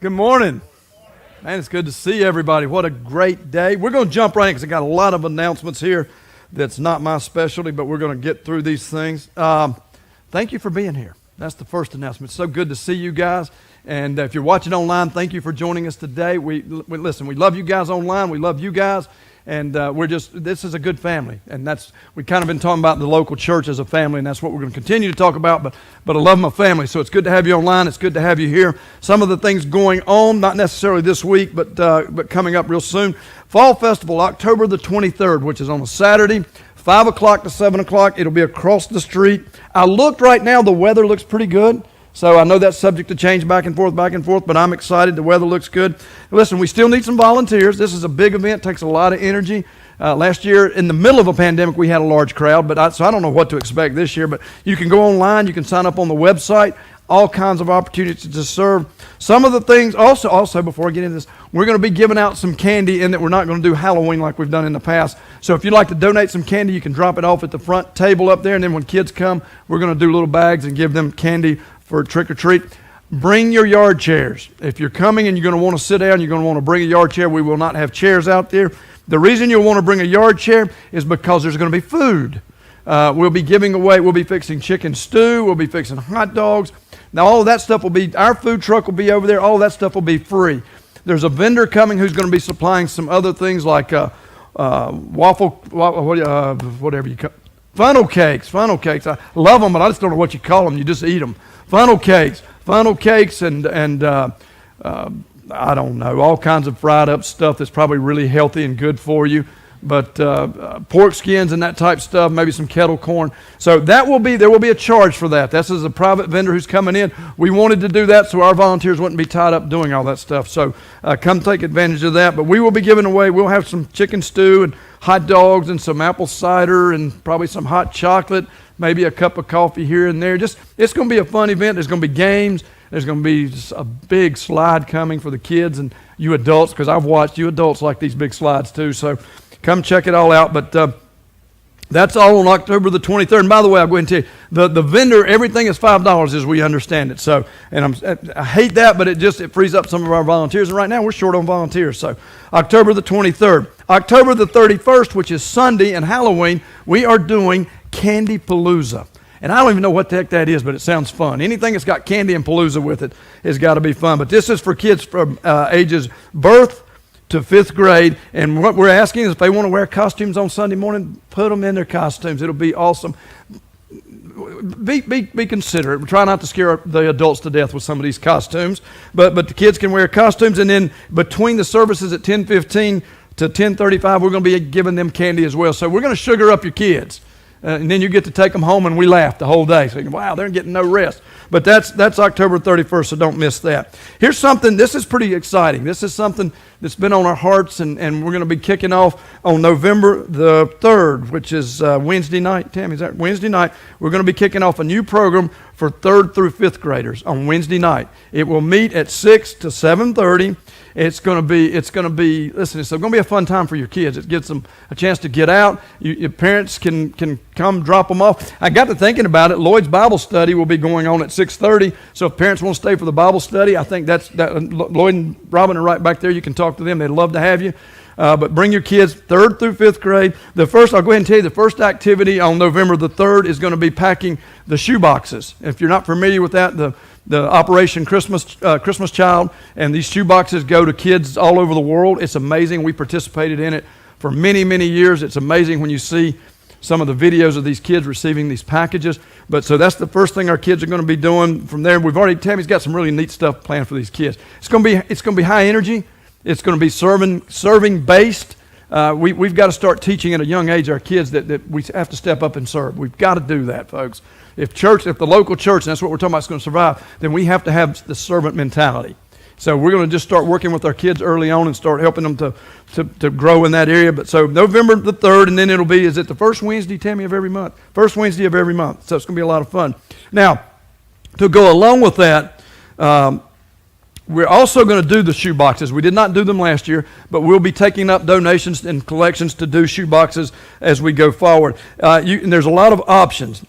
Good morning. Man, it's good to see everybody. What a great day. We're going to jump right in because I got a lot of announcements here that's not my specialty, but we're going to get through these things. Thank you for being here. That's the first announcement. It's so good to see you guys. And if you're watching online, thank you for joining us today. Listen, we love you guys online. We love you guys. And this is a good family. And we've kind of been talking about the local church as a family, and that's what we're going to continue to talk about. But I love my family, so it's good to have you online. It's good to have you here. Some of the things going on, not necessarily this week, but coming up real soon. Fall Festival, October the 23rd, which is on a Saturday, 5 o'clock to 7 o'clock. It'll be across the street. I looked right now. The weather looks pretty good. So I know that's subject to change back and forth, but I'm excited. The weather looks good. Listen, we still need some volunteers. This is a big event, takes a lot of energy. Last year, in the middle of a pandemic, we had a large crowd, so I don't know what to expect this year, but you can go online, you can sign up on the website, all kinds of opportunities to serve. Some of the things, also before I get into this, we're going to be giving out some candy in that we're not going to do Halloween like we've done in the past. So if you'd like to donate some candy, you can drop it off at the front table up there, and then when kids come, we're going to do little bags and give them candy for trick or treat. Bring your yard chairs. If you're coming and you're going to want to sit down, you're going to want to bring a yard chair. We will not have chairs out there. The reason you'll want to bring a yard chair is because there's going to be food. We'll be fixing chicken stew. We'll be fixing hot dogs. Now all of that stuff our food truck will be over there. All of that stuff will be free. There's a vendor coming who's going to be supplying some other things like whatever you call funnel cakes. I love them, but I just don't know what you call them. You just eat them. Funnel cakes, and I don't know, all kinds of fried up stuff that's probably really healthy and good for you. But pork skins and that type stuff, maybe some kettle corn. So there will be a charge for that. This is a private vendor who's coming in. We wanted to do that so our volunteers wouldn't be tied up doing all that stuff. So come take advantage of that. But we will be giving away, we'll have some chicken stew and hot dogs and some apple cider and probably some hot chocolate, maybe a cup of coffee here and there. It's going to be a fun event. There's going to be games. There's going to be a big slide coming for the kids and you adults, because I've watched you adults like these big slides too. So come check it all out. But that's all on October the 23rd. And by the way, I'll go ahead and tell you, the vendor, everything is $5 as we understand it. So, and I hate that, but it frees up some of our volunteers. And right now we're short on volunteers. So October the 23rd. October the 31st, which is Sunday and Halloween, we are doing Candy Palooza. And I don't even know what the heck that is, but it sounds fun. Anything that's got candy and palooza with it has got to be fun. But this is for kids from ages birth to 5th grade. And what we're asking is if they want to wear costumes on Sunday morning, put them in their costumes. It'll be awesome. Be considerate. We try not to scare the adults to death with some of these costumes. But the kids can wear costumes. And then between the services at 10:15 to 10:35, we're going to be giving them candy as well. So we're going to sugar up your kids. And then you get to take them home, and we laugh the whole day. So wow, they're getting no rest. But that's October 31st, so don't miss that. Here's something, this is pretty exciting. This is something that's been on our hearts, and we're going to be kicking off on November the 3rd, which is Wednesday night. Tammy, is that Wednesday night? We're going to be kicking off a new program for 3rd through 5th graders on Wednesday night. It will meet at 6 to 7:30. It's going to be, listen, it's going to be a fun time for your kids. It gives them a chance to get out. Your parents can come drop them off. I got to thinking about it. Lloyd's Bible study will be going on at 6:30. So if parents want to stay for the Bible study, I think Lloyd and Robin are right back there. You can talk to them. They'd love to have you. But bring your kids 3rd through 5th grade. I'll go ahead and tell you, the first activity on November the 3rd is going to be packing the shoe boxes. If you're not familiar with that, the Operation Christmas Child, and these shoe boxes go to kids all over the world. It's amazing. We participated in it for many, many years. It's amazing when you see some of the videos of these kids receiving these packages. So that's the first thing our kids are going to be doing. From there, Tammy's got some really neat stuff planned for these kids. It's going to be high energy. It's going to be serving based. We've got to start teaching at a young age our kids that we have to step up and serve. We've got to do that, folks. If the local church, and that's what we're talking about, is going to survive, then we have to have the servant mentality. So we're going to just start working with our kids early on and start helping them to grow in that area. But so November the 3rd, and then it'll be, is it the first Wednesday, Tammy, of every month? First Wednesday of every month. So it's going to be a lot of fun. Now, to go along with that, we're also going to do the shoe boxes. We did not do them last year, but we'll be taking up donations and collections to do shoe boxes as we go forward. And there's a lot of options.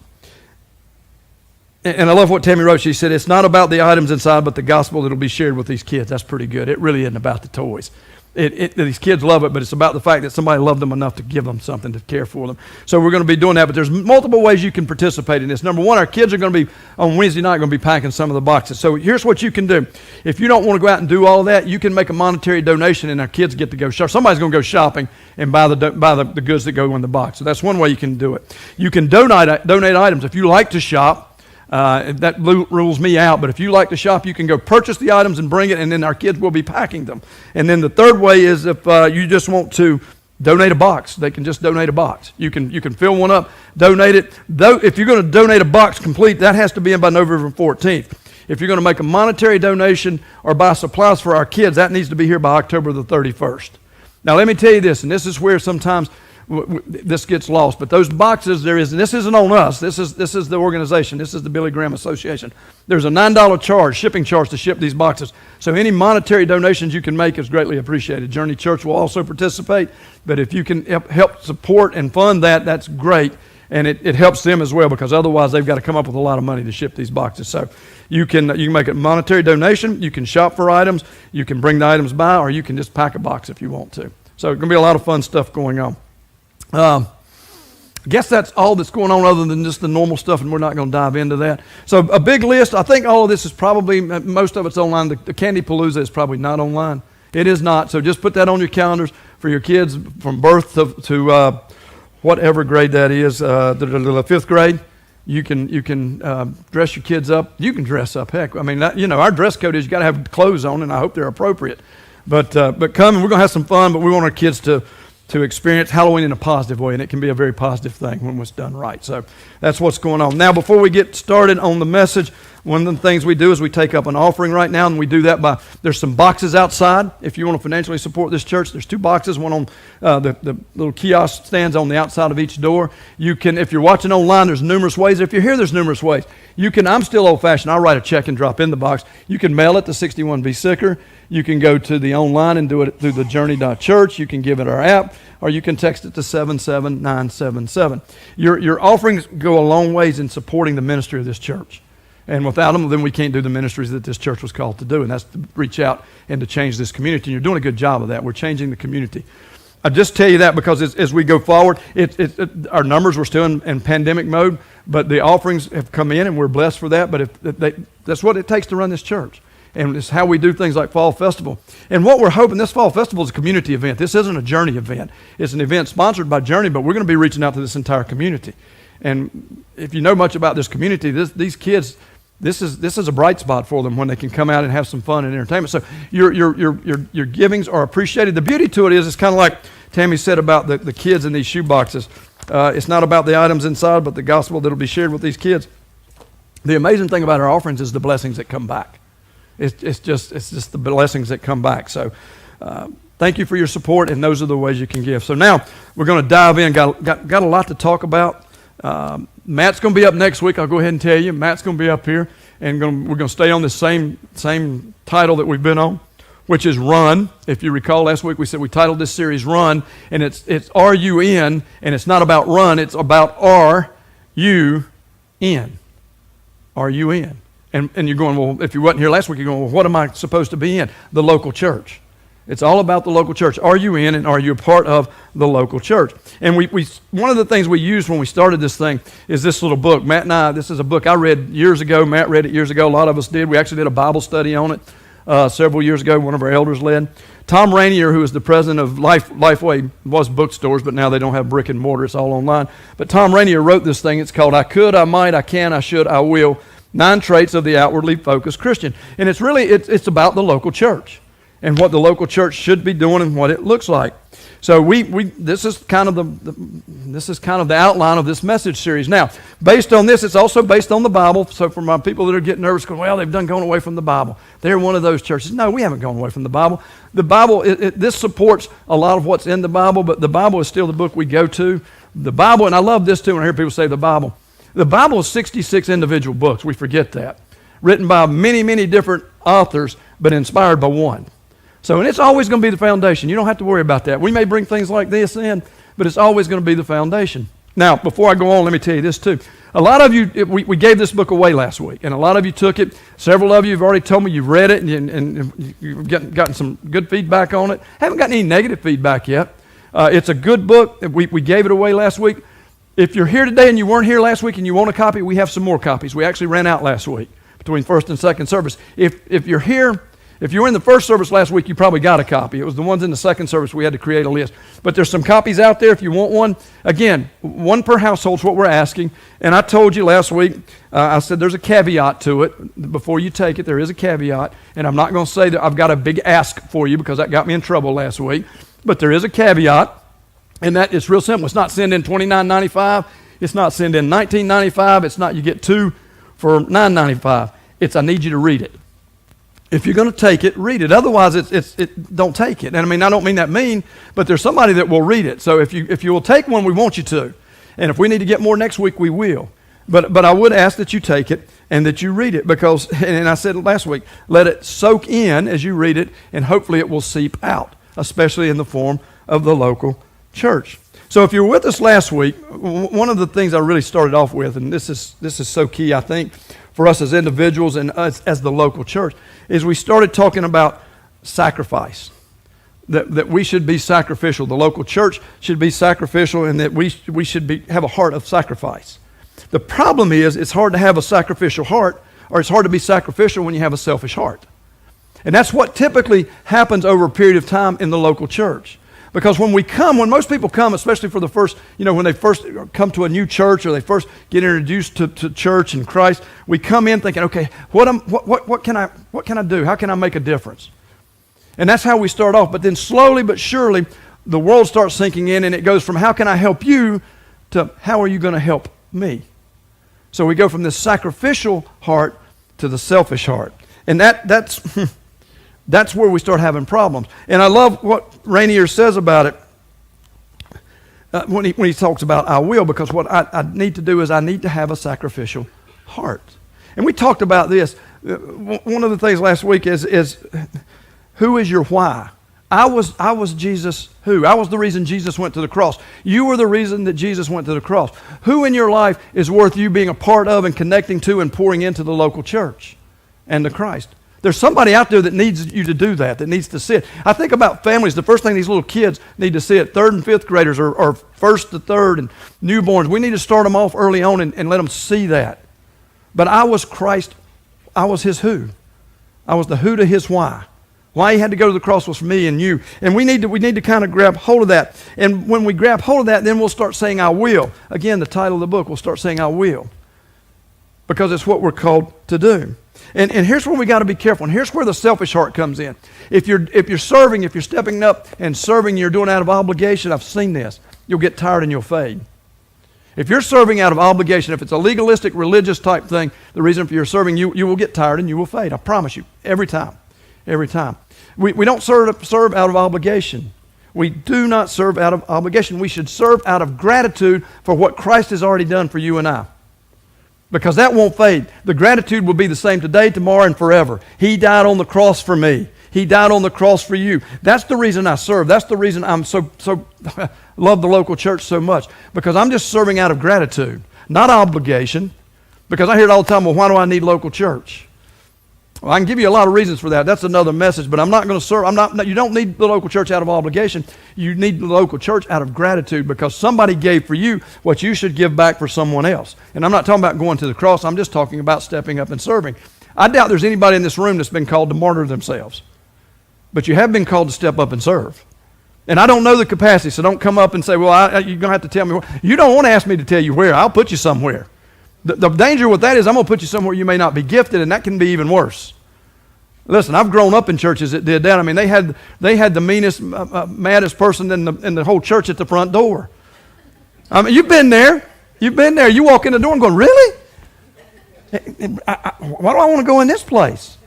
And I love what Tammy wrote. She said, it's not about the items inside, but the gospel that will be shared with these kids. That's pretty good. It really isn't about the toys. These kids love it, but it's about the fact that somebody loved them enough to give them something to care for them. So we're going to be doing that, but there's multiple ways you can participate in this. Number one, our kids are going to be, on Wednesday night, going to be packing some of the boxes. So here's what you can do. If you don't want to go out and do all that, you can make a monetary donation, and our kids get to go shop. Somebody's going to go shopping and buy the goods that go in the box. So that's one way you can do it. You can donate items. If you like to shop, that rules me out, but if you like to shop, you can go purchase the items and bring it, and then our kids will be packing them. And then the third way is if you just want to donate a box, they can just donate a box. You can fill one up, donate it. Though if you're going to donate a box complete, that has to be in by November 14th. If you're going to make a monetary donation or buy supplies for our kids, that needs to be here by October the 31st. Now let me tell you this, and this is where sometimes this gets lost, but those boxes and this isn't on us. This is the organization. This is the Billy Graham Association. There's a $9 shipping charge to ship these boxes. So any monetary donations you can make is greatly appreciated. Journey Church will also participate, but if you can help support and fund that, that's great, and it helps them as well, because otherwise they've got to come up with a lot of money to ship these boxes. So you can make a monetary donation. You can shop for items. You can bring the items by, or you can just pack a box if you want to. So it's going to be a lot of fun stuff going on. I guess that's all that's going on other than just the normal stuff, and we're not going to dive into that. So a big list. I think all of this is probably, most of it's online. The Candy Palooza is probably not online. It is not. So just put that on your calendars for your kids from birth to whatever grade that is, the fifth grade. You can dress your kids up. You can dress up. Heck, I mean, our dress code is you got to have clothes on, and I hope they're appropriate. But come, and we're going to have some fun, but we want our kids to experience Halloween in a positive way, and it can be a very positive thing when it's done right. So that's what's going on. Now, before we get started on the message, one of the things we do is we take up an offering right now, and we do that by, there's some boxes outside. If you want to financially support this church, there's 2 boxes, one on the little kiosk stands on the outside of each door. You can, if you're watching online, there's numerous ways. If you're here, there's numerous ways. You can, I'm still old-fashioned. I'll write a check and drop in the box. You can mail it to 61V Sicker. You can go to the online and do it through the journey.church. You can give it our app, or you can text it to 77977. Your offerings go a long ways in supporting the ministry of this church. And without them, then we can't do the ministries that this church was called to do, and that's to reach out and to change this community. And you're doing a good job of that. We're changing the community. I just tell you that because as we go forward, our numbers were still in pandemic mode, but the offerings have come in, and we're blessed for that. But that's what it takes to run this church. And it's how we do things like Fall Festival. And what we're hoping, this Fall Festival is a community event. This isn't a Journey event. It's an event sponsored by Journey, but we're going to be reaching out to this entire community. And if you know much about this community, these kids, this is a bright spot for them when they can come out and have some fun and entertainment. So your givings are appreciated. The beauty to it is, it's kind of like Tammy said about the kids in these shoe boxes. It's not about the items inside, but the gospel that will be shared with these kids. The amazing thing about our offerings is the blessings that come back. It's just the blessings that come back. So thank you for your support, and those are the ways you can give. So now we're going to dive in. Got a lot to talk about. Matt's going to be up next week. I'll go ahead and tell you. Matt's going to be up here, and we're going to stay on this same title that we've been on, which is Run. If you recall, last week we said we titled this series Run, and it's R-U-N, and it's not about run. It's about R-U-N. R-U-N. And you're going, well, if you wasn't here last week, you're going, well, what am I supposed to be in? The local church. It's all about the local church. Are you in, and are you a part of the local church? And we one of the things we used when we started this thing is this little book. Matt and I, this is a book I read years ago. Matt read it years ago. A lot of us did. We actually did a Bible study on it several years ago. One of our elders led. Tom Rainier, who is the president of Lifeway, was bookstores, but now they don't have brick and mortar. It's all online. But Tom Rainier wrote this thing. It's called I Could, I Might, I Can, I Should, I Will. 9 traits of the outwardly focused Christian. And it's really, it's about the local church and what the local church should be doing and what it looks like. So this is kind of the outline of this message series. Now, based on this, it's also based on the Bible. So for my people that are getting nervous, going, well, they've done gone away from the Bible. They're one of those churches. No, we haven't gone away from the Bible. The Bible, this supports a lot of what's in the Bible, but the Bible is still the book we go to. The Bible, and I love this too when I hear people say the Bible. The Bible is 66 individual books. We forget that. Written by many, many different authors, but inspired by one. So, and it's always going to be the foundation. You don't have to worry about that. We may bring things like this in, but it's always going to be the foundation. Now, before I go on, let me tell you this too. A lot of you, we gave this book away last week, and a lot of you took it. Several of you have already told me you've read it, and you've gotten some good feedback on it. Haven't gotten any negative feedback yet. It's a good book. We gave it away last week. If you're here today and you weren't here last week and you want a copy, we have some more copies. We actually ran out last week between first and second service. If you're here, if you were in the first service last week, you probably got a copy. It was the ones in the second service we had to create a list. But there's some copies out there if you want one. Again, one per household is what we're asking. And I told you last week, I said there's a caveat to it. Before you take it, there is a caveat. And I'm not going to say that I've got a big ask for you because that got me in trouble last week. But there is a caveat, and that is real simple. It's not send in $29.95. It's not send in $19.95. It's not you get two for $9.95. It's I need you to read it. If you're going to take it, read it. Otherwise, don't take it. And I mean, I don't mean that mean, but there's somebody that will read it. So if you will take one, we want you to. And if we need to get more next week, we will. But I would ask that you take it and that you read it because, and I said last week, let it soak in as you read it, and hopefully it will seep out, especially in the form of the local church. So if you were with us last week, one of the things I really started off with, and this is so key, I think, for us as individuals and us as the local church, is we started talking about sacrifice, that we should be sacrificial. The local church should be sacrificial, and that we should have a heart of sacrifice. The problem is it's hard to have a sacrificial heart, or it's hard to be sacrificial when you have a selfish heart. And that's what typically happens over a period of time in the local church. Because when most people come, especially for the first, when they first come to a new church or they first get introduced to church and Christ, we come in thinking, okay, what can I do? How can I make a difference? And that's how we start off. But then slowly but surely, the world starts sinking in, and it goes from how can I help you to how are you going to help me? So we go from this sacrificial heart to the selfish heart. And that's where we start having problems. And I love what Rainier says about it when he talks about I will, because what I need to do is I need to have a sacrificial heart. And we talked about this. One of the things last week is who is your why? I was Jesus who? I was the reason Jesus went to the cross. You were the reason that Jesus went to the cross. Who in your life is worth you being a part of and connecting to and pouring into the local church and to Christ? There's somebody out there that needs you to do that needs to see it. I think about families. The first thing these little kids need to see it, 3rd and 5th graders or 1st to 3rd and newborns, we need to start them off early on and let them see that. But I was Christ. I was his who. I was the who to his why. Why he had to go to the cross was for me and you. And we need to kind of grab hold of that. And when we grab hold of that, then we'll start saying I will. Again, the title of the book, we'll start saying I will. Because it's what we're called to do. And here's where we got to be careful. And here's where the selfish heart comes in. If you're serving, if you're stepping up and serving, you're doing out of obligation, I've seen this, you'll get tired and you'll fade. If you're serving out of obligation, if it's a legalistic, religious type thing, the reason for your serving, you will get tired and you will fade. I promise you, every time. Every time. We don't serve out of obligation. We do not serve out of obligation. We should serve out of gratitude for what Christ has already done for you and I. Because that won't fade. The gratitude will be the same today, tomorrow, and forever. He died on the cross for me. He died on the cross for you. That's the reason I serve. That's the reason I'm so love the local church so much. Because I'm just serving out of gratitude, not obligation. Because I hear it all the time, well, why do I need local church? Well, I can give you a lot of reasons for that. That's another message, but I'm not going to serve. You don't need the local church out of obligation. You need the local church out of gratitude because somebody gave for you what you should give back for someone else. And I'm not talking about going to the cross. I'm just talking about stepping up and serving. I doubt there's anybody in this room that's been called to martyr themselves. But you have been called to step up and serve. And I don't know the capacity, so don't come up and say, well, you're going to have to tell me where. You don't want to ask me to tell you where. I'll put you somewhere. The danger with that is I'm going to put you somewhere you may not be gifted, and that can be even worse. Listen, I've grown up in churches that did that. I mean, they had the meanest, maddest person in the whole church at the front door. I mean, you've been there. You've been there. You walk in the door and go, really? Why do I want to go in this place?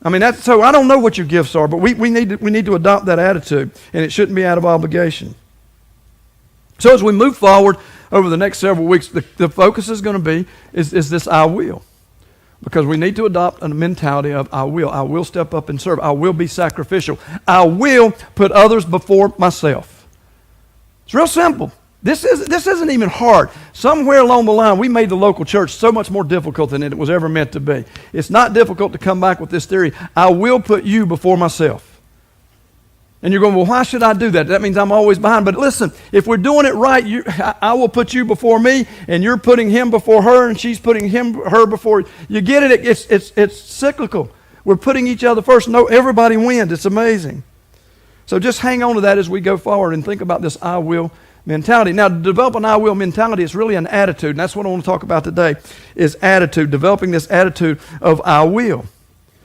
I mean, so I don't know what your gifts are, but we need to adopt that attitude, and it shouldn't be out of obligation. So as we move forward over the next several weeks, the focus is going to be is this I will. Because we need to adopt a mentality of I will. I will step up and serve. I will be sacrificial. I will put others before myself. It's real simple. This isn't even hard. Somewhere along the line, we made the local church so much more difficult than it was ever meant to be. It's not difficult to come back with this theory. I will put you before myself. And you're going, well, why should I do that? That means I'm always behind. But listen, if we're doing it right, I will put you before me, and you're putting him before her, and she's putting her before. You get it? It's cyclical. We're putting each other first. No, everybody wins. It's amazing. So just hang on to that as we go forward and think about this I will mentality. Now, to develop an I will mentality is really an attitude, and that's what I want to talk about today, is attitude, developing this attitude of I will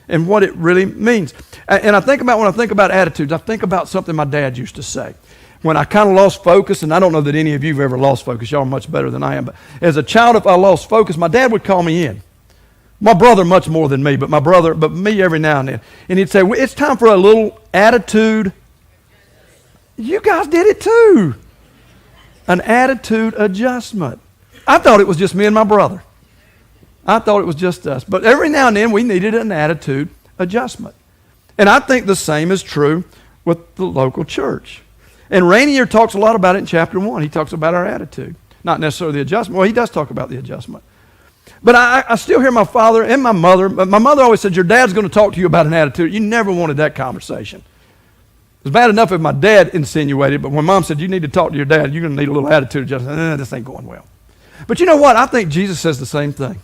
and what it really means. And when I think about attitudes, I think about something my dad used to say. When I kind of lost focus, and I don't know that any of you have ever lost focus, y'all are much better than I am, but as a child, if I lost focus, my dad would call me in. My brother much more than me, but me every now and then. And he'd say, well, it's time for a little attitude. You guys did it too. An attitude adjustment. I thought it was just me and my brother. I thought it was just us. But every now and then we needed an attitude adjustment. And I think the same is true with the local church. And Rainier talks a lot about it in chapter 1. He talks about our attitude. Not necessarily the adjustment. Well, he does talk about the adjustment. But I still hear my father and my mother. My mother always said, your dad's going to talk to you about an attitude. You never wanted that conversation. It was bad enough if my dad insinuated, but when Mom said, you need to talk to your dad, you're going to need a little attitude adjustment. This ain't going well. But you know what? I think Jesus says the same thing.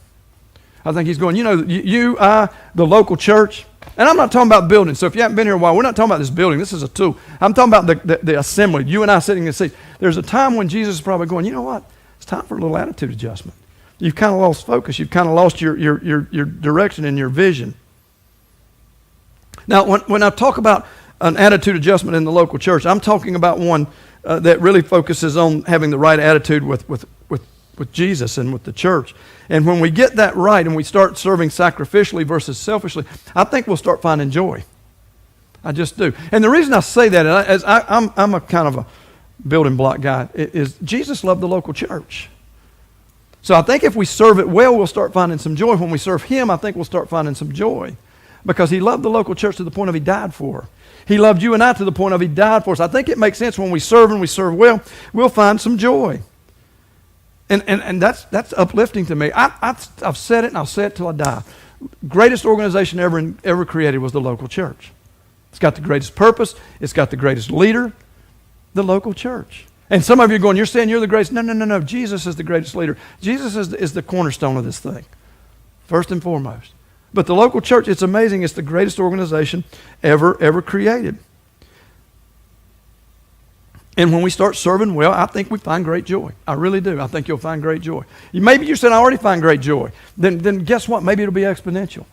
I think he's going, the local church, and I'm not talking about buildings. So if you haven't been here a while, we're not talking about this building. This is a tool. I'm talking about the assembly, you and I sitting in the seats. There's a time when Jesus is probably going, you know what? It's time for a little attitude adjustment. You've kind of lost focus. You've kind of lost your direction and your vision. Now, when I talk about an attitude adjustment in the local church, I'm talking about one that really focuses on having the right attitude with Jesus and with the church. And when we get that right and we start serving sacrificially versus selfishly, I think we'll start finding joy. I just do. And the reason I say that is I'm a kind of a building block guy, is Jesus loved the local church. So I think if we serve it well, we'll start finding some joy. When we serve him, I think we'll start finding some joy. Because he loved the local church to the point of he died for her. He loved you and I to the point of he died for us. I think it makes sense when we serve and we serve well, we'll find some joy. And that's uplifting to me. I've said it and I'll say it till I die. Greatest organization ever created was the local church. It's got the greatest purpose. It's got the greatest leader, the local church. And some of you are going, you're saying you're the greatest. No. Jesus is the greatest leader. Jesus is the cornerstone of this thing, first and foremost. But the local church, it's amazing. It's the greatest organization ever created. And when we start serving well, I think we find great joy. I really do. I think you'll find great joy. Maybe you said, I already find great joy. Then guess what? Maybe it'll be exponential.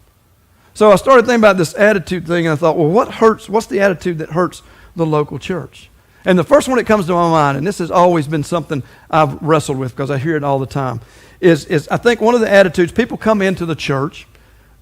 So I started thinking about this attitude thing, and I thought, well, what hurts? What's the attitude that hurts the local church? And the first one that comes to my mind, and this has always been something I've wrestled with because I hear it all the time, is I think one of the attitudes, people come into the church,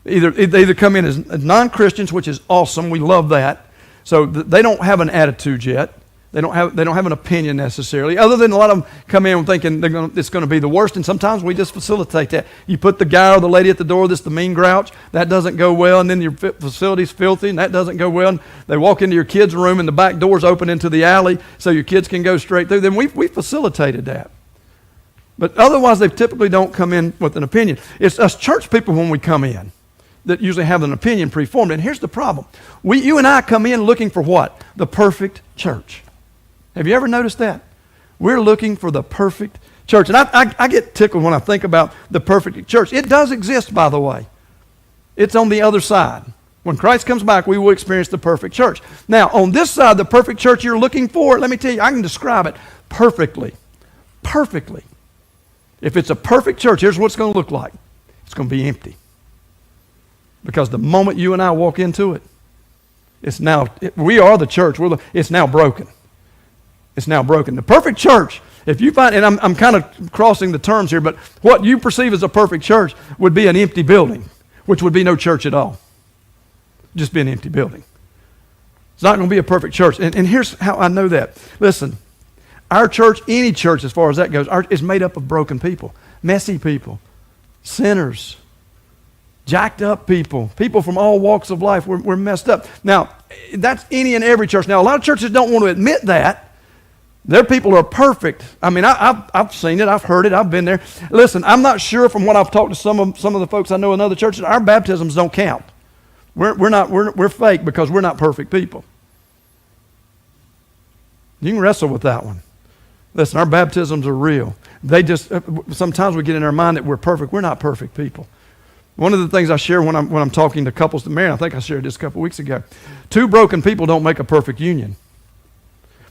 they either come in as non-Christians, which is awesome. We love that. So they don't have an attitude yet. They don't have an opinion necessarily, other than a lot of them come in thinking it's going to be the worst, and sometimes we just facilitate that. You put the guy or the lady at the door that's the mean grouch, that doesn't go well, and then your facility's filthy, and that doesn't go well. And they walk into your kids' room, and the back door's open into the alley so your kids can go straight through. Then we facilitated that. But otherwise, they typically don't come in with an opinion. It's us church people when we come in that usually have an opinion preformed. And here's the problem. You and I come in looking for what? The perfect church. Have you ever noticed that? We're looking for the perfect church. And I get tickled when I think about the perfect church. It does exist, by the way. It's on the other side. When Christ comes back, we will experience the perfect church. Now, on this side, the perfect church you're looking for, let me tell you, I can describe it perfectly. Perfectly. If it's a perfect church, here's what it's going to look like. It's going to be empty. Because the moment you and I walk into it, we are the church. It's now broken. It's now broken. The perfect church, if you find, and I'm kind of crossing the terms here, but what you perceive as a perfect church would be an empty building, which would be no church at all. Just be an empty building. It's not going to be a perfect church. And here's how I know that. Listen, our church, any church as far as that goes, is made up of broken people, messy people, sinners, jacked up people from all walks of life. We're messed up. Now, that's any and every church. Now, a lot of churches don't want to admit that, There are people who are perfect. I mean, I've seen it. I've heard it. I've been there. Listen, I'm not sure from what I've talked to some of the folks I know in other churches, our baptisms don't count. We're fake because we're not perfect people. You can wrestle with that one. Listen, our baptisms are real. Sometimes we get in our mind that we're perfect. We're not perfect people. One of the things I share when I'm talking to couples to marry, I think I shared this a couple weeks ago, 2 broken people don't make a perfect union.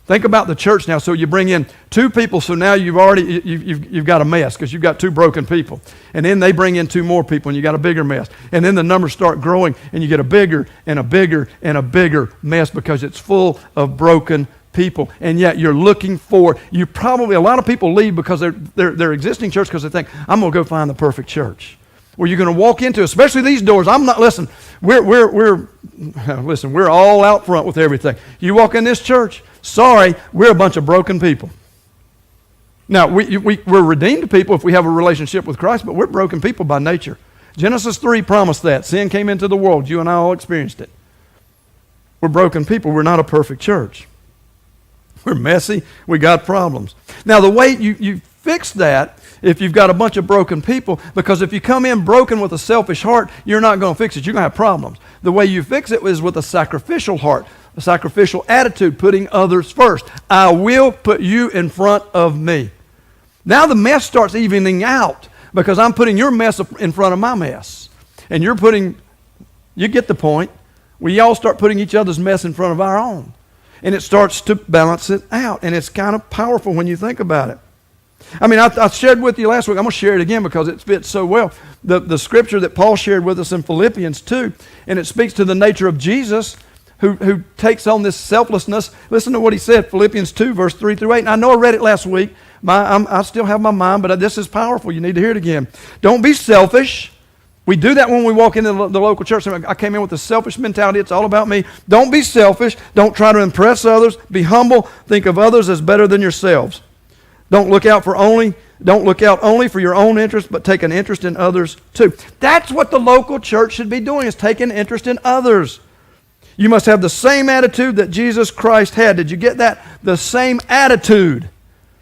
Think about the church now. So you bring in 2 people, so now you've got a mess because you've got 2 broken people. And then they bring in 2 more people and you got a bigger mess. And then the numbers start growing and you get a bigger and a bigger and a bigger mess because it's full of broken people. And yet you're looking for, a lot of people leave because they're existing church because they think, I'm going to go find the perfect church. Where you're going to walk into, especially these doors. We're all out front with everything. You walk in this church, sorry, we're a bunch of broken people. Now, we're redeemed people if we have a relationship with Christ, but we're broken people by nature. Genesis 3 promised that. Sin came into the world. You and I all experienced it. We're broken people. We're not a perfect church. We're messy. We got problems. Now, the way you fix that, if you've got a bunch of broken people, because if you come in broken with a selfish heart, you're not going to fix it. You're going to have problems. The way you fix it is with a sacrificial heart, a sacrificial attitude, putting others first. I will put you in front of me. Now the mess starts evening out because I'm putting your mess in front of my mess. And you get the point. We all start putting each other's mess in front of our own. And it starts to balance it out. And it's kind of powerful when you think about it. I mean, I shared with you last week. I'm going to share it again because it fits so well. The scripture that Paul shared with us in Philippians 2, and it speaks to the nature of Jesus who takes on this selflessness. Listen to what he said, Philippians 2, verse 3 through 8. And I know I read it last week. I still have my mind, but this is powerful. You need to hear it again. Don't be selfish. We do that when we walk into the local church. I came in with a selfish mentality. It's all about me. Don't be selfish. Don't try to impress others. Be humble. Think of others as better than yourselves. Don't look out only for your own interest, but take an interest in others too. That's what the local church should be doing, is taking interest in others. You must have the same attitude that Jesus Christ had. Did you get that? The same attitude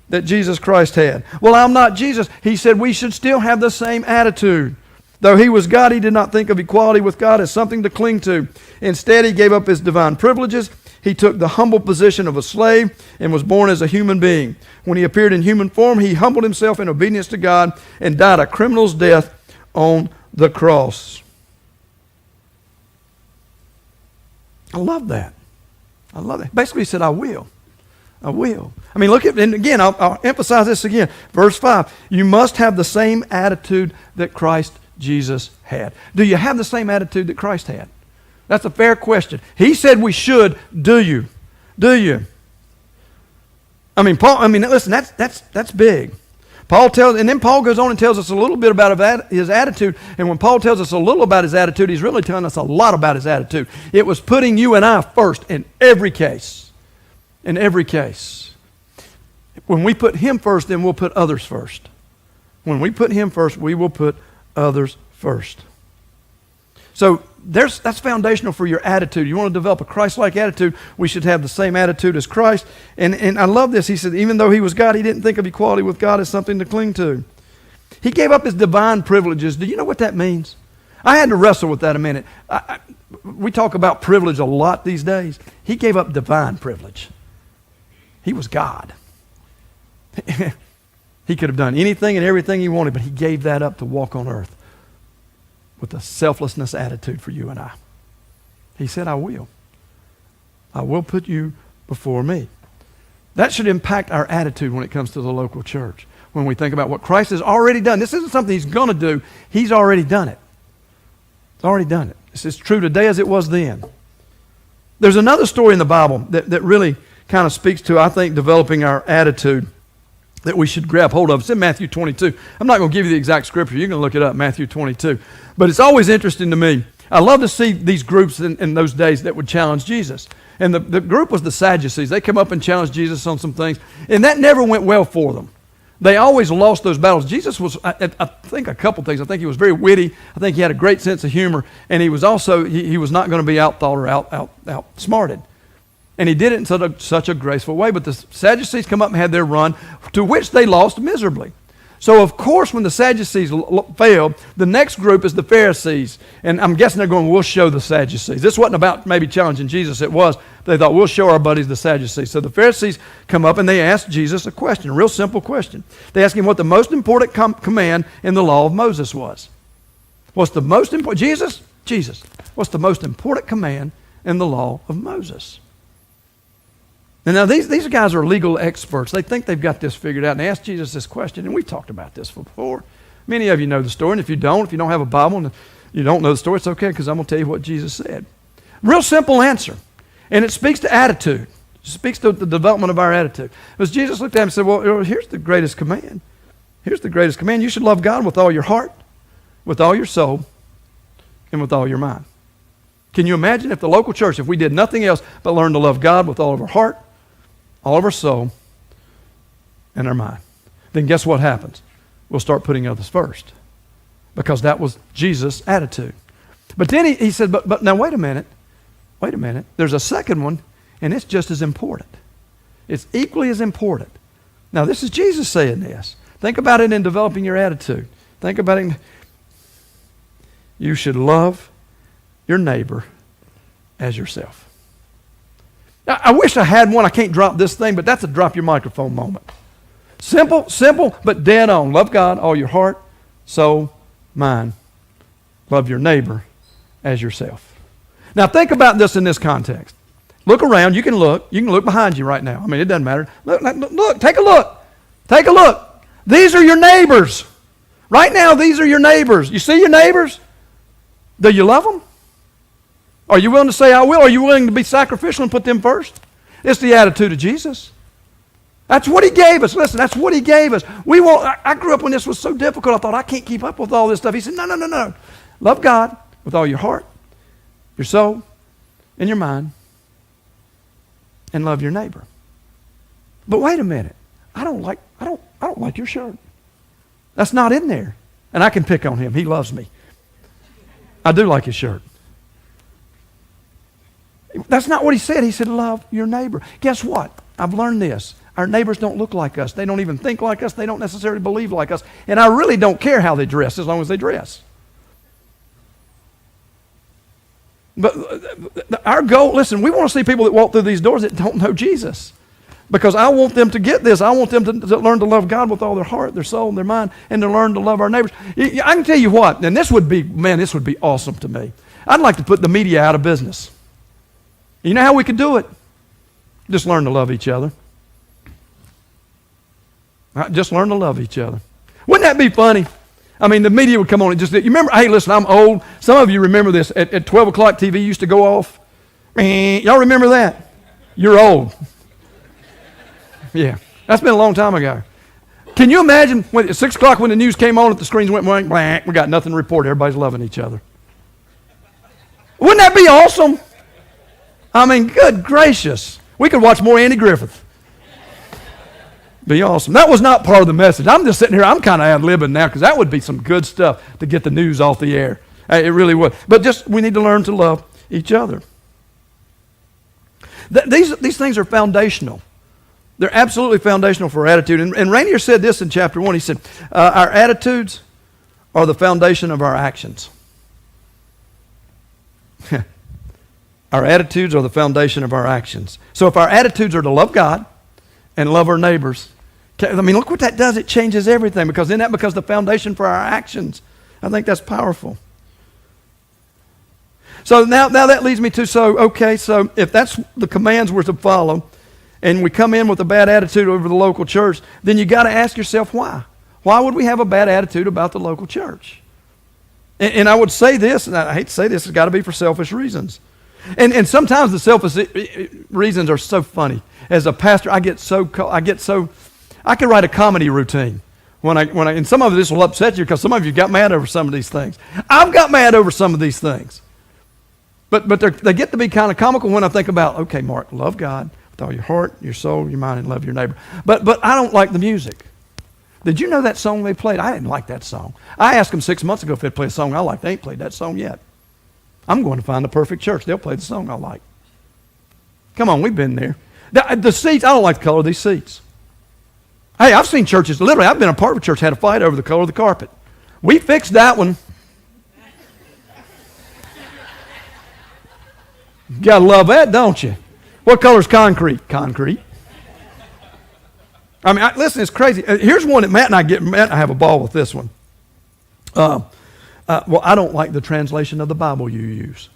that Jesus Christ had. Well, I'm not Jesus. He said we should still have the same attitude. Though he was God, he did not think of equality with God as something to cling to. Instead, he gave up his divine privileges. He took the humble position of a slave and was born as a human being. When he appeared in human form, he humbled himself in obedience to God and died a criminal's death on the cross. I love that. Basically, he said, I will. I will. I mean, look at, and again, I'll emphasize this again. Verse 5, you must have the same attitude that Christ Jesus had. Do you have the same attitude that Christ had? That's a fair question. He said we should. Do you? Do you? Listen, that's big. And then Paul goes on and tells us a little bit about his attitude. And when Paul tells us a little about his attitude, he's really telling us a lot about his attitude. It was putting you and I first in every case. In every case. When we put him first, then we'll put others first. When we put him first, we will put others first. So that's foundational for your attitude. You want to develop a Christ-like attitude, we should have the same attitude as Christ. And I love this. He said, even though he was God, he didn't think of equality with God as something to cling to. He gave up his divine privileges. Do you know what that means? I had to wrestle with that a minute. We talk about privilege a lot these days. He gave up divine privilege. He was God. He could have done anything and everything he wanted, but he gave that up to walk on earth with a selflessness attitude for you and I. He said, I will. I will put you before me. That should impact our attitude when it comes to the local church. When we think about what Christ has already done. This isn't something he's going to do. He's already done it. He's already done it. This is true today as it was then. There's another story in the Bible that really kind of speaks to, I think, developing our attitude that we should grab hold of. It's in Matthew 22. I'm not going to give you the exact scripture. You're going to look it up, Matthew 22. But it's always interesting to me. I love to see these groups in those days that would challenge Jesus. And the group was the Sadducees. They come up and challenged Jesus on some things. And that never went well for them. They always lost those battles. Jesus was, I think, a couple things. I think he was very witty. I think he had a great sense of humor. And he was also, he was not going to be outthought or outsmarted. And he did it in such a graceful way. But the Sadducees come up and had their run, to which they lost miserably. So, of course, when the Sadducees failed, the next group is the Pharisees. And I'm guessing they're going, we'll show the Sadducees. This wasn't about maybe challenging Jesus. It was. They thought, we'll show our buddies the Sadducees. So the Pharisees come up and they ask Jesus a question, a real simple question. They ask him what the most important command in the law of Moses was. What's the most important? Jesus, what's the most important command in the law of Moses? And now these guys are legal experts. They think they've got this figured out. And they ask Jesus this question, and we've talked about this before. Many of you know the story, and if you don't have a Bible and you don't know the story, it's okay, because I'm going to tell you what Jesus said. Real simple answer. And it speaks to attitude. It speaks to the development of our attitude. Because Jesus looked at him and said, well, here's the greatest command. Here's the greatest command. You should love God with all your heart, with all your soul, and with all your mind. Can you imagine if the local church, if we did nothing else but learn to love God with all of our heart, all of our soul, and our mind? Then guess what happens? We'll start putting others first, because that was Jesus' attitude. But then he said, but now wait a minute. There's a second one, and it's just as important. It's equally as important. Now, this is Jesus saying this. Think about it in developing your attitude. Think about it. You should love your neighbor as yourself. Now, I wish I had one. I can't drop this thing, but that's a drop your microphone moment. Simple, but dead on. Love God, all your heart, soul, mind. Love your neighbor as yourself. Now, think about this in this context. Look around. You can look behind you right now. I mean, it doesn't matter. Look, take a look. Take a look. These are your neighbors. Right now, these are your neighbors. You see your neighbors? Do you love them? Are you willing to say, I will? Are you willing to be sacrificial and put them first? It's the attitude of Jesus. That's what he gave us. Listen, that's what he gave us. I grew up when this was so difficult. I thought, I can't keep up with all this stuff. He said, no. Love God with all your heart, your soul, and your mind, and love your neighbor. But wait a minute. I don't like your shirt. That's not in there. And I can pick on him. He loves me. I do like his shirt. That's not what he said. He said, love your neighbor. Guess what? I've learned this. Our neighbors don't look like us. They don't even think like us. They don't necessarily believe like us. And I really don't care how they dress as long as they dress. But our goal, listen, we want to see people that walk through these doors that don't know Jesus. Because I want them to get this. I want them to learn to love God with all their heart, their soul, and their mind, and to learn to love our neighbors. I can tell you what, and this would be awesome to me. I'd like to put the media out of business. You know how we could do it? Just learn to love each other. Just learn to love each other. Wouldn't that be funny? I mean, the media would come on and just, you remember, hey, listen, I'm old. Some of you remember this. At 12 o'clock, TV used to go off. Y'all remember that? You're old. Yeah, that's been a long time ago. Can you imagine when at 6 o'clock when the news came on, if the screens went blank, blank, we got nothing to report. Everybody's loving each other. Wouldn't that be awesome? I mean, good gracious. We could watch more Andy Griffith. Be awesome. That was not part of the message. I'm just sitting here. I'm kind of ad-libbing now because that would be some good stuff to get the news off the air. It really would. But we need to learn to love each other. These things are foundational. They're absolutely foundational for our attitude. And Rainier said this in chapter 1. He said, our attitudes are the foundation of our actions. Our attitudes are the foundation of our actions. So if our attitudes are to love God and love our neighbors, I mean, look what that does. It changes everything, because then that becomes the foundation for our actions. I think that's powerful. So now that leads me to, so if that's the commands we're to follow, and we come in with a bad attitude over the local church, then you got to ask yourself why. Why would we have a bad attitude about the local church? And I would say this, and I hate to say this, it's got to be for selfish reasons. And sometimes the selfish reasons are so funny. As a pastor, I could write a comedy routine. And some of this will upset you because some of you got mad over some of these things. I've got mad over some of these things. But they get to be kind of comical when I think about, okay, Mark, love God with all your heart, your soul, your mind, and love your neighbor. But I don't like the music. Did you know that song they played? I didn't like that song. I asked them 6 months ago if they'd play a song I like. They ain't played that song yet. I'm going to find the perfect church. They'll play the song I like. Come on, we've been there. The seats, I don't like the color of these seats. Hey, I've seen churches, literally, I've been a part of a church, had a fight over the color of the carpet. We fixed that one. You gotta love that, don't you? What color's concrete? Concrete. I mean, listen, it's crazy. Here's one that Matt and I have a ball with this one. Well, I don't like the translation of the Bible you use.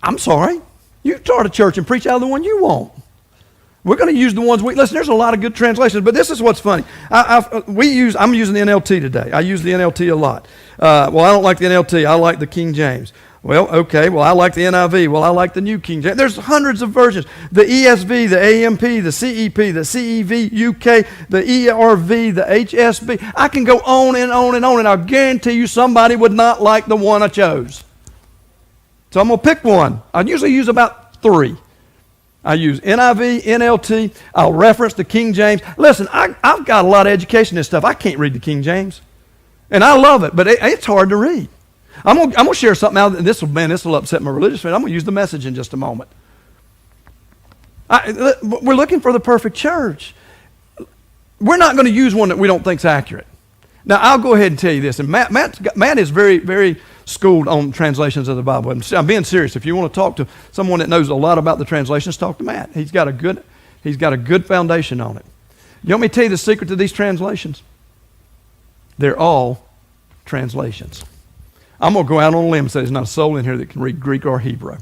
I'm sorry. You start a church and preach out of the one you want. We're going to use the ones listen, there's a lot of good translations, but this is what's funny. I'm using the NLT today. I use the NLT a lot. Well, I don't like the NLT. I like the King James. Well, okay. Well, I like the NIV. Well, I like the New King James. There's hundreds of versions. The ESV, the AMP, the CEP, the CEV, UK, the ERV, the HSB. I can go on and on and on, and I'll guarantee you somebody would not like the one I chose. So I'm going to pick one. I usually use about 3. I use NIV, NLT. I'll reference the King James. Listen, I've got a lot of education in this stuff. I can't read the King James. And I love it, but it's hard to read. I'm gonna share something out, and this will upset my religious friend. I'm going to use the Message in just a moment. We're looking for the perfect church. We're not going to use one that we don't think is accurate. Now, I'll go ahead and tell you this, and Matt is very, very schooled on translations of the Bible. And I'm being serious. If you want to talk to someone that knows a lot about the translations, talk to Matt. He's got a good foundation on it. You want me to tell you the secret to these translations? They're all translations. I'm going to go out on a limb and say there's not a soul in here that can read Greek or Hebrew.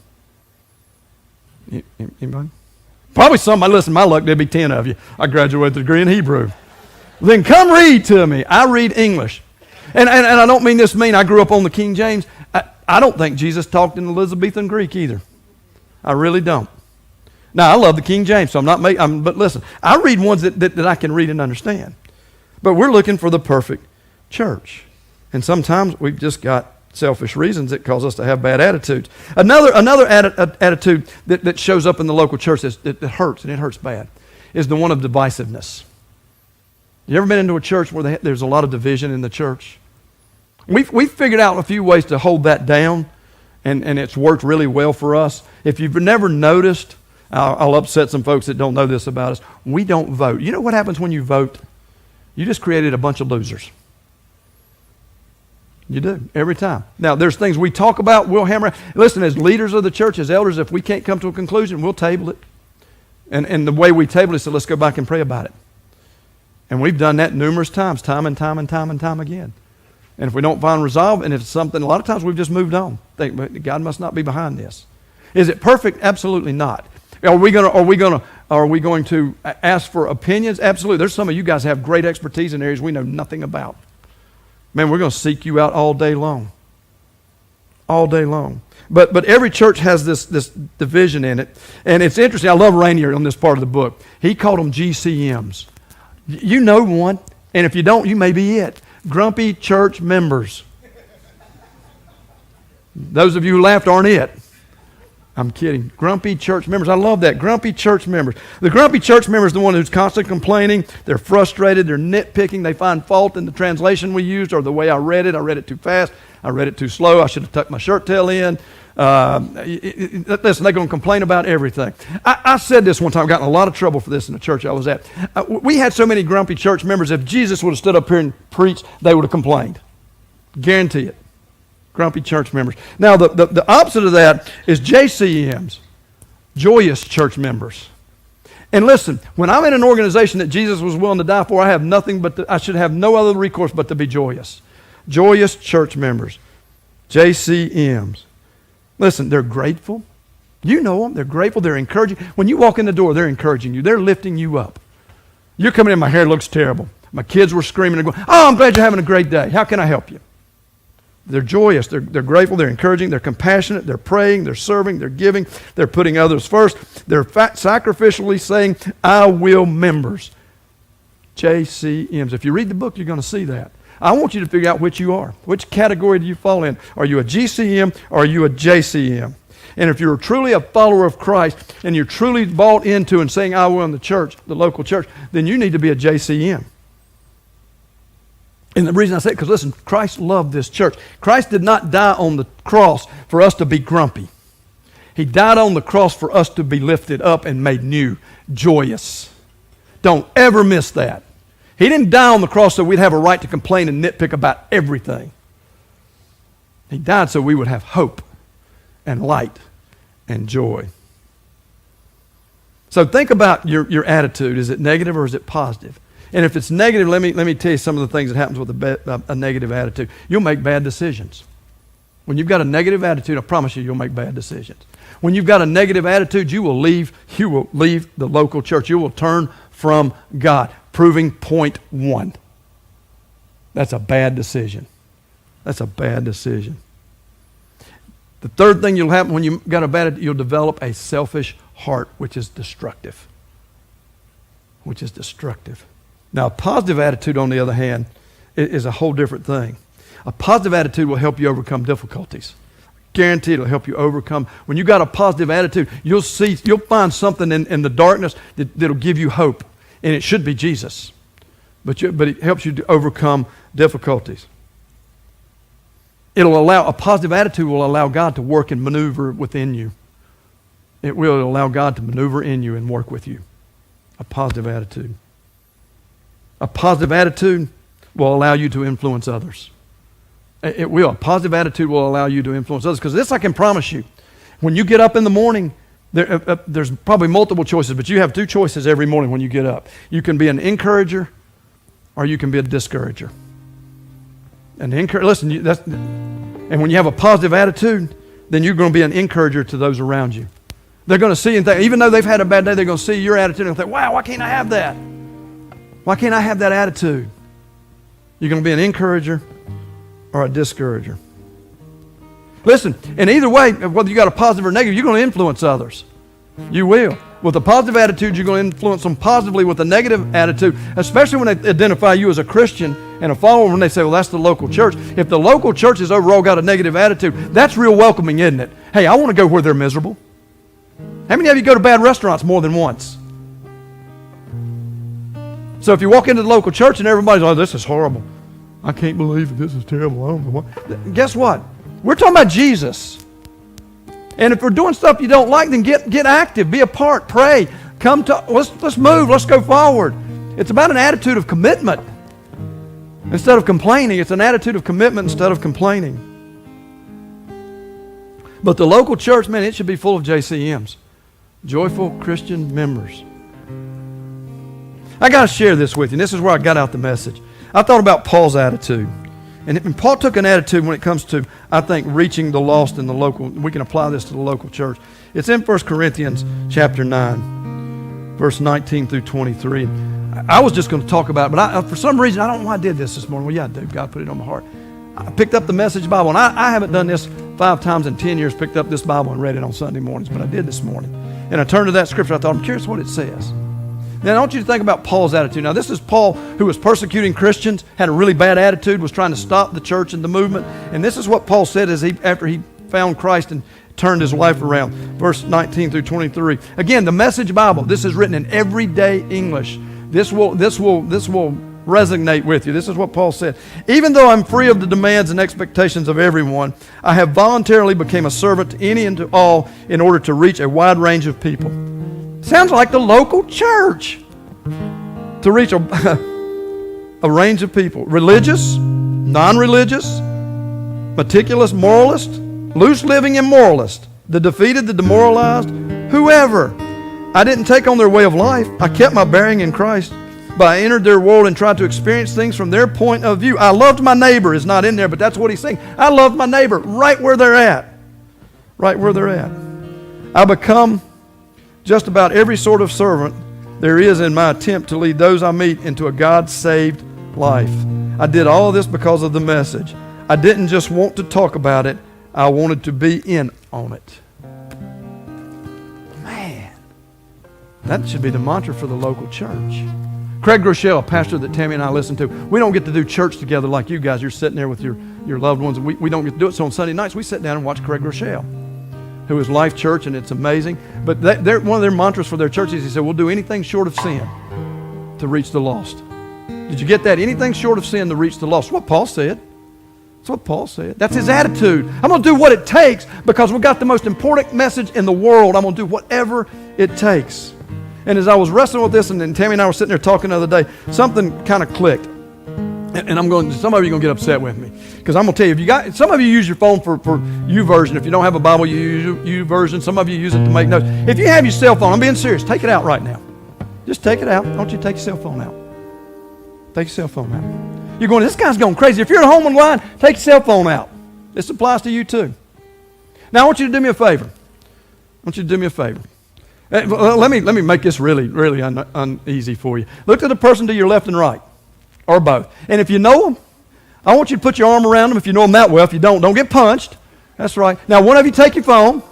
Anybody? Probably somebody. Listen, my luck, there'd be 10 of you. I graduated with a degree in Hebrew. Then come read to me. I read English. And I don't mean this mean. I grew up on the King James. I don't think Jesus talked in Elizabethan Greek either. I really don't. Now, I love the King James, so but listen, I read ones that I can read and understand. But we're looking for the perfect church. And sometimes we've just got selfish reasons that cause us to have bad attitudes. Another attitude that shows up in the local church that hurts, and it hurts bad, is the one of divisiveness. You ever been into a church where there's a lot of division in the church? We've figured out a few ways to hold that down, and it's worked really well for us. If you've never noticed, I'll upset some folks that don't know this about us. We don't vote. You know what happens when you vote? You just created a bunch of losers. You do, every time. Now, there's things we talk about, we'll hammer. Listen, as leaders of the church, as elders, if we can't come to a conclusion, we'll table it. And the way we table it is, so let's go back and pray about it. And we've done that numerous times, time and time again. And if we don't find resolve, and if it's something, a lot of times we've just moved on. Think, God must not be behind this. Is it perfect? Absolutely not. Are we going to ask for opinions? Absolutely. There's some of you guys have great expertise in areas we know nothing about. Man, we're going to seek you out all day long. All day long. But every church has this division in it. And it's interesting. I love Rainier on this part of the book. He called them GCMs. You know one. And if you don't, you may be it. Grumpy church members. Those of you who laughed aren't it. I'm kidding. Grumpy church members. I love that. Grumpy church members. The grumpy church member is the one who's constantly complaining. They're frustrated. They're nitpicking. They find fault in the translation we used or the way I read it. I read it too fast. I read it too slow. I should have tucked my shirt tail in. Listen, they're going to complain about everything. I said this one time. I got in a lot of trouble for this in the church I was at. We had so many grumpy church members. If Jesus would have stood up here and preached, they would have complained. Guarantee it. Grumpy church members. Now, the opposite of that is JCMs, joyous church members. And listen, when I'm in an organization that Jesus was willing to die for, I should have no other recourse but to be joyous. Joyous church members, JCMs. Listen, they're grateful. You know them. They're grateful. They're encouraging. When you walk in the door, they're encouraging you. They're lifting you up. You're coming in, my hair looks terrible. My kids were screaming and going, oh, I'm glad you're having a great day. How can I help you? They're joyous, they're grateful, they're encouraging, they're compassionate, they're praying, they're serving, they're giving, they're putting others first. They're sacrificially saying, I will members. JCMs. If you read the book, you're going to see that. I want you to figure out which you are. Which category do you fall in? Are you a GCM or are you a JCM? And if you're truly a follower of Christ and you're truly bought into and saying, I will in the church, the local church, then you need to be a JCM. And the reason I say it, because listen, Christ loved this church. Christ did not die on the cross for us to be grumpy. He died on the cross for us to be lifted up and made new, joyous. Don't ever miss that. He didn't die on the cross so we'd have a right to complain and nitpick about everything. He died so we would have hope and light and joy. So think about your attitude. Is it negative or is it positive? And if it's negative, let me tell you some of the things that happens with a negative attitude. You'll make bad decisions. When you've got a negative attitude, I promise you'll make bad decisions. When you've got a negative attitude, you will leave the local church. You will turn from God. Proving point one. That's a bad decision. That's a bad decision. The third thing you'll happen when you've got a bad attitude, you'll develop a selfish heart, which is destructive. Which is destructive. Now, a positive attitude, on the other hand, is a whole different thing. A positive attitude will help you overcome difficulties. Guaranteed it'll help you overcome. When you got a positive attitude, you'll find something in the darkness that'll give you hope. And it should be Jesus. But it helps you to overcome difficulties. A positive attitude will allow God to work and maneuver within you. It will allow God to maneuver in you and work with you. A positive attitude. A positive attitude will allow you to influence others. It will. A positive attitude will allow you to influence others. Because this I can promise you. When you get up in the morning, there's probably multiple choices, but you have two choices every morning when you get up. You can be an encourager or you can be a discourager. And and when you have a positive attitude, then you're going to be an encourager to those around you. They're going to see and think, even though they've had a bad day, they're going to see your attitude and think, wow, why can't I have that? Why can't I have that attitude? You're going to be an encourager or a discourager. Listen, and either way, whether you got a positive or negative, you're going to influence others. You will. With a positive attitude, you're going to influence them positively. With a negative attitude, especially when they identify you as a Christian and a follower, when they say, well, that's the local church. If the local church has overall got a negative attitude, that's real welcoming, isn't it? Hey, I want to go where they're miserable. How many of you go to bad restaurants more than once? So if you walk into the local church and everybody's, oh, this is horrible. I can't believe it. This is terrible. I don't know what. Guess what? We're talking about Jesus. And if we're doing stuff you don't like, then get active, be a part, pray, let's move, let's go forward. It's about an attitude of commitment instead of complaining. It's an attitude of commitment instead of complaining. But the local church, man, it should be full of JCMs, joyful Christian members. I got to share this with you. This is where I got out the message. I thought about Paul's attitude. And Paul took an attitude when it comes to, I think, reaching the lost in the local. We can apply this to the local church. It's in 1 Corinthians chapter 9, verse 19 through 23. I was just going to talk about it, but for some reason, I don't know why I did this morning. Well, yeah, I do. God put it on my heart. I picked up the Message Bible, and I haven't done this 5 times in 10 years, picked up this Bible and read it on Sunday mornings, but I did this morning. And I turned to that scripture. I thought, I'm curious what it says. Now, I want you to think about Paul's attitude. Now, this is Paul who was persecuting Christians, had a really bad attitude, was trying to stop the church and the movement. And this is what Paul said after he found Christ and turned his life around. Verse 19 through 23. Again, the Message Bible. This is written in everyday English. This will resonate with you. This is what Paul said. Even though I'm free of the demands and expectations of everyone, I have voluntarily become a servant to any and to all in order to reach a wide range of people. Sounds like the local church. To reach a range of people. Religious, non-religious, meticulous moralist, loose-living immoralist, the defeated, the demoralized, whoever. I didn't take on their way of life. I kept my bearing in Christ. But I entered their world and tried to experience things from their point of view. I loved my neighbor is not in there, but that's what he's saying. I loved my neighbor right where they're at. Right where they're at. I become just about every sort of servant there is in my attempt to lead those I meet into a God-saved life. I did all of this because of the message. I didn't just want to talk about it. I wanted to be in on it. Man, that should be the mantra for the local church. Craig Rochelle, a pastor that Tammy and I listen to, we don't get to do church together like you guys. You're sitting there with your loved ones. We don't get to do it. So on Sunday nights, we sit down and watch Craig Rochelle, who is Life Church, and it's amazing. But one of their mantras for their church is, he said, we'll do anything short of sin to reach the lost. Did you get that? Anything short of sin to reach the lost. What Paul said. That's what Paul said. That's his attitude. I'm going to do what it takes because we've got the most important message in the world. I'm going to do whatever it takes. And as I was wrestling with this, and then Tammy and I were sitting there talking the other day, something kind of clicked. And some of you are going to get upset with me. Because I'm going to tell you, some of you use your phone for YouVersion. If you don't have a Bible, you use YouVersion. Some of you use it to make notes. If you have your cell phone, I'm being serious, take it out right now. Just take it out. Don't you take your cell phone out. Take your cell phone out. You're going, this guy's going crazy. If you're at home online, take your cell phone out. This applies to you too. Now I want you to do me a favor. I want you to do me a favor. Let me make this really, really uneasy for you. Look at the person to your left and right, or both. And if you know them, I want you to put your arm around them if you know them that well. If you don't get punched. That's right. Now, one of you take your phone.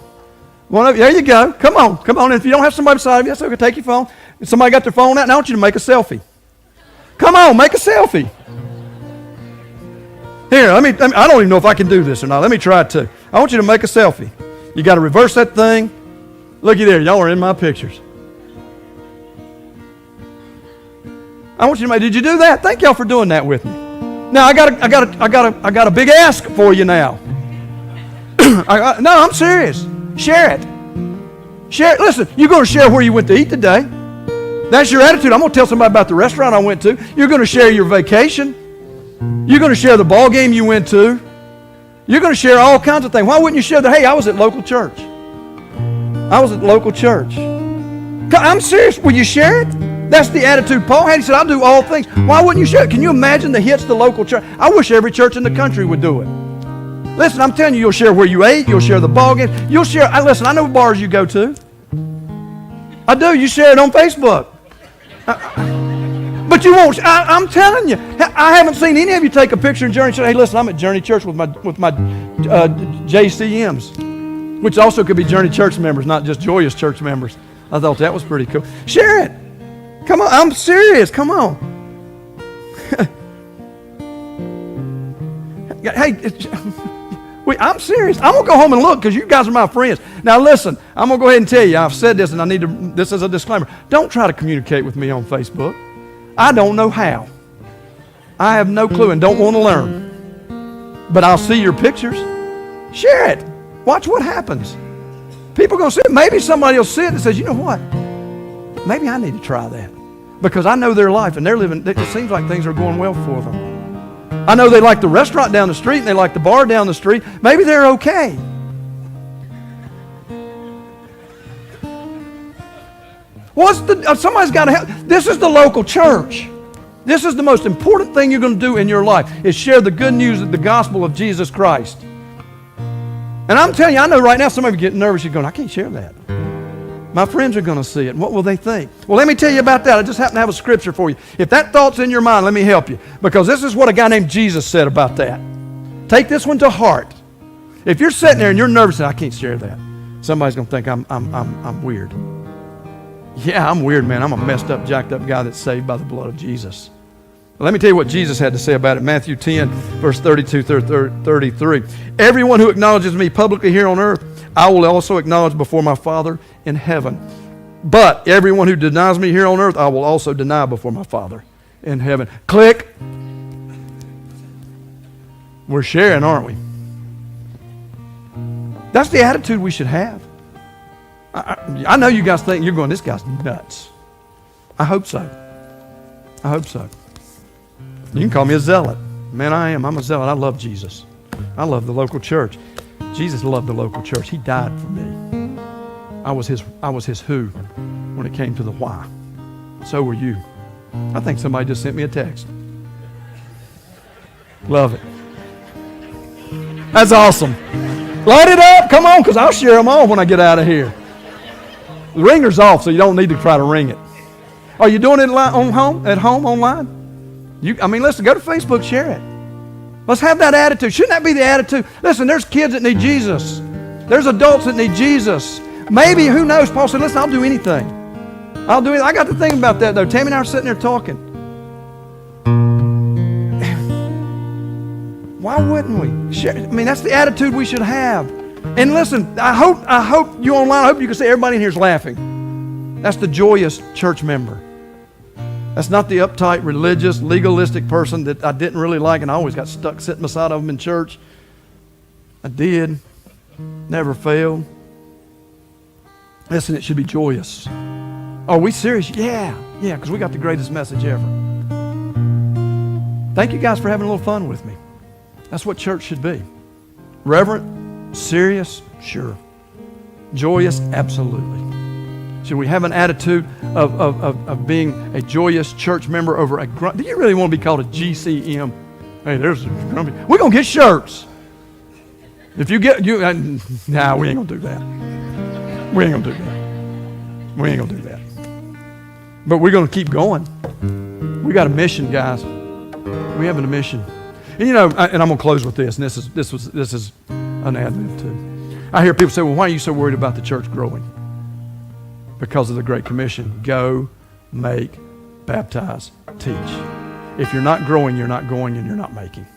There you go. Come on. And if you don't have somebody beside you, that's okay. Take your phone. If somebody got their phone out, now I want you to make a selfie. Come on, make a selfie. Here, I don't even know if I can do this or not. Let me try it too. I want you to make a selfie. You got to reverse that thing. Looky there, y'all are in my pictures. I want you to make. Did you do that? Thank y'all for doing that with me. Now I got a big ask for you now. No, I'm serious. Share it. Share it. Listen, you're going to share where you went to eat today. That's your attitude. I'm going to tell somebody about the restaurant I went to. You're going to share your vacation. You're going to share the ball game you went to. You're going to share all kinds of things. Why wouldn't you share that? Hey, I was at local church. I'm serious. Will you share it? That's the attitude Paul had. He said, I'll do all things. Why wouldn't you share it? Can you imagine the hits the local church? I wish every church in the country would do it. Listen, I'm telling you, you'll share where you ate. You'll share the ball game. You'll share. Listen, I know bars you go to. I do. You share it on Facebook. But you won't. I'm telling you, I haven't seen any of you take a picture in Journey Church. Hey, listen, I'm at Journey Church with my JCMs, which also could be Journey Church members, not just Joyous Church members. I thought that was pretty cool. Share it. Come on, I'm serious. Come on. Hey, I'm serious. I'm going to go home and look because you guys are my friends. Now listen, I'm going to go ahead and tell you, I've said this and this is a disclaimer. Don't try to communicate with me on Facebook. I don't know how. I have no clue and don't want to learn. But I'll see your pictures. Share it. Watch what happens. People are going to see it. Maybe somebody will see it and says, you know what? Maybe I need to try that. Because I know their life and they're living, it seems like things are going well for them. I know they like the restaurant down the street and they like the bar down the street. Maybe they're okay. Somebody's got to help. This is the local church. This is the most important thing you're going to do in your life is share the good news of the gospel of Jesus Christ. And I'm telling you, I know right now some of you getting nervous. You're going, I can't share that. My friends are going to see it. And what will they think? Well, let me tell you about that. I just happen to have a scripture for you. If that thought's in your mind, let me help you. Because this is what a guy named Jesus said about that. Take this one to heart. If you're sitting there and you're nervous, and I can't share that, somebody's going to think I'm weird. Yeah, I'm weird, man. I'm a messed up, jacked up guy that's saved by the blood of Jesus. Well, let me tell you what Jesus had to say about it. Matthew 10, verse 32 through 33. Everyone who acknowledges me publicly here on earth, I will also acknowledge before my Father in heaven. But everyone who denies me here on earth, I will also deny before my Father in heaven. Click. We're sharing, aren't we? That's the attitude we should have. I know you guys think you're going, this guy's nuts. I hope so. I hope so. You can call me a zealot. Man, I am. I'm a zealot. I love Jesus. I love the local church. Jesus loved the local church. He died for me. I was his who when it came to the why. So were you. I think somebody just sent me a text. Love it. That's awesome. Light it up. Come on, because I'll share them all when I get out of here. The ringer's off, so you don't need to try to ring it. Are you doing it at home, online? Listen, go to Facebook, share it. Let's have that attitude. Shouldn't that be the attitude? Listen, there's kids that need Jesus. There's adults that need Jesus. Maybe, who knows? Paul said, listen, I'll do anything. I'll do it. I got to think about that, though. Tammy and I are sitting there talking. Why wouldn't we? Share? That's the attitude we should have. And listen, I hope you online, I hope you can see everybody in here is laughing. That's the joyous church member. That's not the uptight, religious, legalistic person that I didn't really like, and I always got stuck sitting beside of them in church. I did. Never failed. Listen, it should be joyous. Are we serious? Yeah, because we got the greatest message ever. Thank you guys for having a little fun with me. That's what church should be. Reverent, serious, sure. Joyous, absolutely. Should we have an attitude of being a joyous church member over a grumpy? Do you really want to be called a GCM? Hey, there's a grumpy. We're going to get shirts. If you get, we ain't going to do that. We ain't going to do that. We ain't going to do that. But we're going to keep going. We got a mission, guys. We have a mission. And, and I'm going to close with this, and this is an ad-lib too. I hear people say, well, why are you so worried about the church growing? Because of the Great Commission. Go, make, baptize, teach. If you're not growing, you're not going, and you're not making.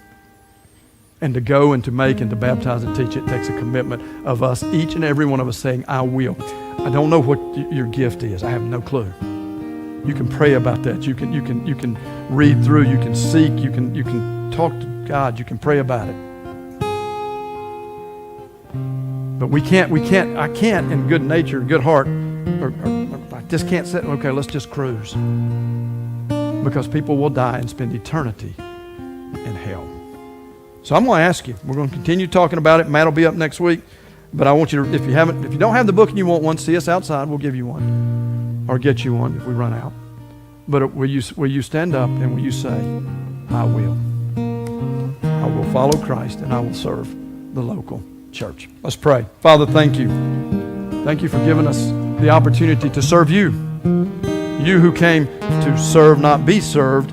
And to go and to make and to baptize and teach, it takes a commitment of us, each and every one of us saying, I will. I don't know what your gift is. I have no clue. You can pray about that. You can read through. You can seek. You can talk to God. You can pray about it. But I can't in good nature, good heart, or I just can't sit, okay, let's just cruise. Because people will die and spend eternity in hell. So I'm going to ask you, we're going to continue talking about it. Matt will be up next week. But I want you to, if you don't have the book and you want one, see us outside, we'll give you one. Or get you one if we run out. But will you stand up and will you say, I will. I will follow Christ and I will serve the local church. Let's pray. Father, thank you. Thank you for giving us the opportunity to serve you. You who came to serve, not be served,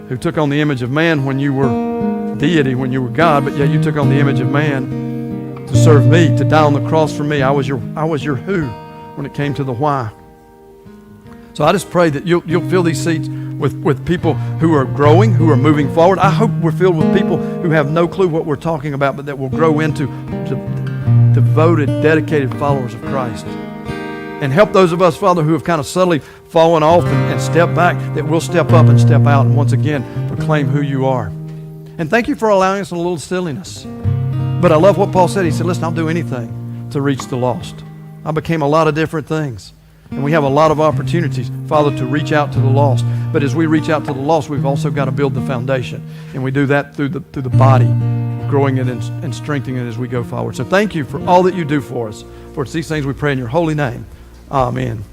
who took on the image of man when you were deity, when you were God, but yet you took on the image of man to serve me, to die on the cross for me. I was your who when it came to the why. So I just pray that you'll fill these seats with people who are growing, who are moving forward. I hope we're filled with people who have no clue what we're talking about, but that will grow into devoted, dedicated followers of Christ. And help those of us, Father, who have kind of subtly fallen off and stepped back, that we'll step up and step out and once again proclaim who you are. And thank you for allowing us a little silliness. But I love what Paul said. He said, listen, I'll do anything to reach the lost. I became a lot of different things. And we have a lot of opportunities, Father, to reach out to the lost. But as we reach out to the lost, we've also got to build the foundation. And we do that through the body, growing it and strengthening it as we go forward. So thank you for all that you do for us. For it's these things we pray in your holy name. Amen.